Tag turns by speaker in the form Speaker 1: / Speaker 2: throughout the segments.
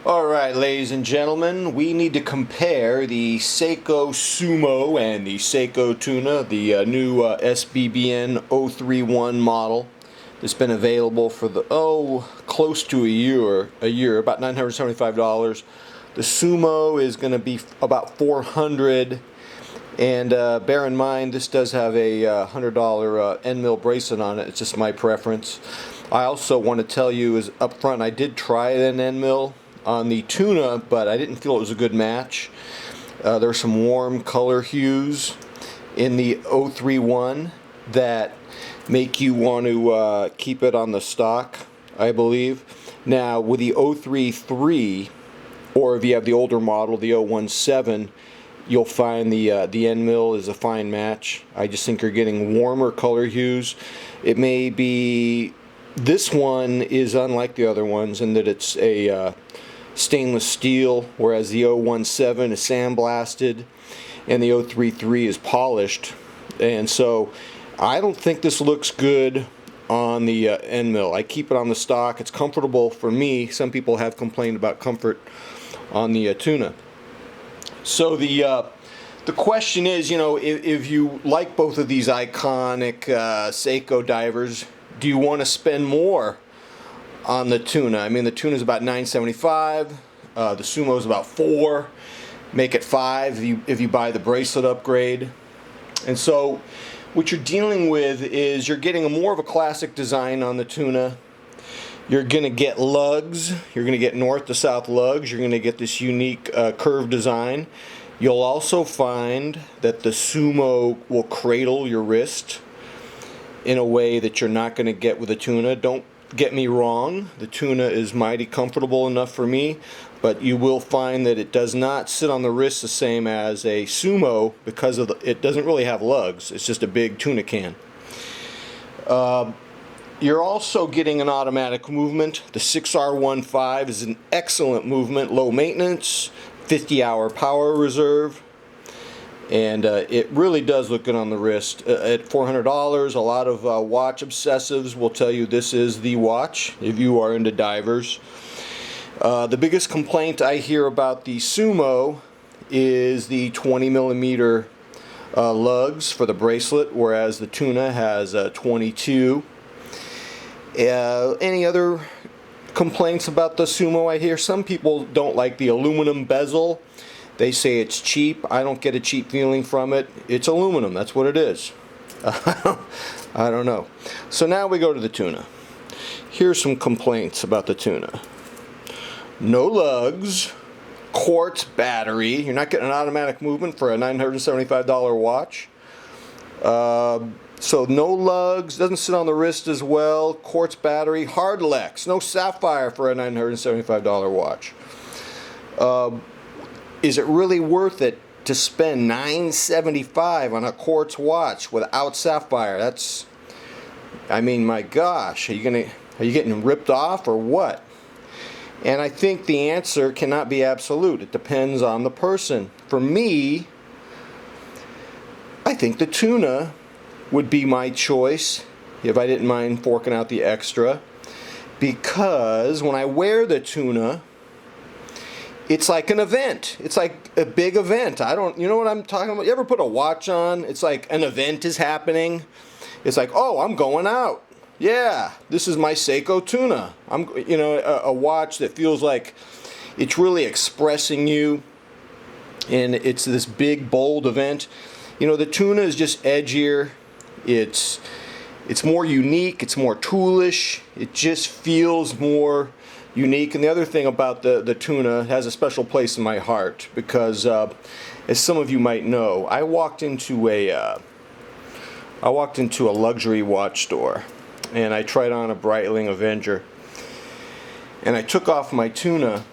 Speaker 1: Alright, ladies and gentlemen, we need to compare the Seiko Sumo and the Seiko Tuna, the new SBBN 031 model that's been available for close to a year, about $975. The Sumo is going to be about $400, and bear in mind this does have a $100 end mill bracelet on it. It's just my preference. I also want to tell you is up front, I did try an end mill on the Tuna, but I didn't feel it was a good match. There are some warm color hues in the 031 that make you want to keep it on the stock, I believe. Now with the 033, or if you have the older model, the 017, you'll find the end mill is a fine match. I just think you're getting warmer color hues. It may be, this one is unlike the other ones in that it's a stainless steel, whereas the 017 is sandblasted and the 033 is polished. And so I don't think this looks good on the end mill. I keep it on the stock. It's comfortable for me. Some people have complained about comfort on the Tuna. So the question is, you know, if you like both of these iconic Seiko divers, do you want to spend more on the Tuna? I mean, the Tuna is about $975. The Sumo is about $4. Make it $5 if you buy the bracelet upgrade. And so what you're dealing with is you're getting more of a classic design on the Tuna. You're going to get lugs. You're going to get north to south lugs. You're going to get this unique curved design. You'll also find that the Sumo will cradle your wrist in a way that you're not going to get with the Tuna. Don't get me wrong, the Tuna is mighty comfortable enough for me, but you will find that it does not sit on the wrist the same as a Sumo because of it doesn't really have lugs. It's just a big tuna can. You're also getting an automatic movement. The 6R15 is an excellent movement, low maintenance, 50-hour power reserve. And it really does look good on the wrist. At $400, a lot of watch obsessives will tell you this is the watch if you are into divers. The biggest complaint I hear about the Sumo is the 20mm lugs for the bracelet, whereas the Tuna has 22. Any other complaints about the Sumo I hear? Some people don't like the aluminum bezel. They say it's cheap. I don't get a cheap feeling from it. It's aluminum. That's what it is. I don't know. So now we go to the Tuna. Here's some complaints about the Tuna. No lugs. Quartz battery. You're not getting an automatic movement for a $975 watch. So no lugs. Doesn't sit on the wrist as well. Quartz battery. Hard Lex. No sapphire for a $975 watch. Is it really worth it to spend $975 on a quartz watch without sapphire? That's, I mean, my gosh, are you getting ripped off or what? And I think the answer cannot be absolute. It depends on the person. For me, I think the Tuna would be my choice if I didn't mind forking out the extra, because when I wear the Tuna, it's like an event. It's like a big event. You know what I'm talking about? You ever put a watch on? It's like an event is happening. It's like, oh, I'm going out. Yeah, this is my Seiko Tuna. A watch that feels like it's really expressing you, and it's this big, bold event. You know, the Tuna is just edgier. It's more unique. It's more toolish. It just feels more unique. And the other thing about the Tuna has a special place in my heart because, as some of you might know, I walked into a luxury watch store, and I tried on a Breitling Avenger, and I took off my Tuna,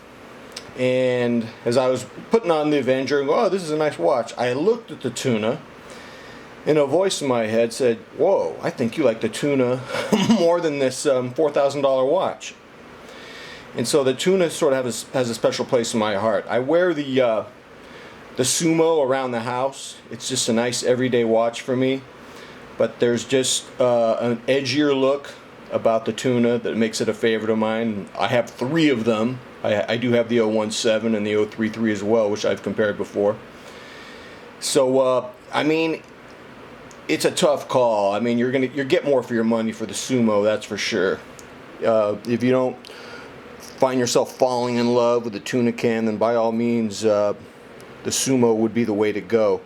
Speaker 1: and as I was putting on the Avenger and go, oh, this is a nice watch, I looked at the Tuna, and a voice in my head said, whoa, I think you like the Tuna more than this $4,000 watch. And so the Tuna sort of has a special place in my heart. I wear the Sumo around the house. It's just a nice everyday watch for me. But there's just an edgier look about the Tuna that makes it a favorite of mine. I have 3 of them. I do have the 017 and the 033 as well, which I've compared before. So I mean, it's a tough call. I mean, you're get more for your money for the Sumo, that's for sure. If you don't find yourself falling in love with the Tuna can, then by all means, the Sumo would be the way to go.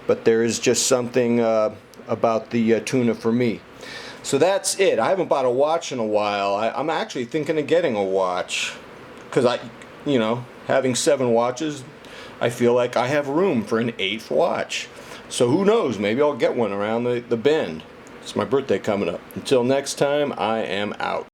Speaker 1: But there is just something about the Tuna for me. So that's it. I haven't bought a watch in a while. I'm actually thinking of getting a watch, because having 7 watches, I feel like I have room for an 8th watch. So who knows, maybe I'll get one around the bend. It's my birthday coming up. Until next time, I am out.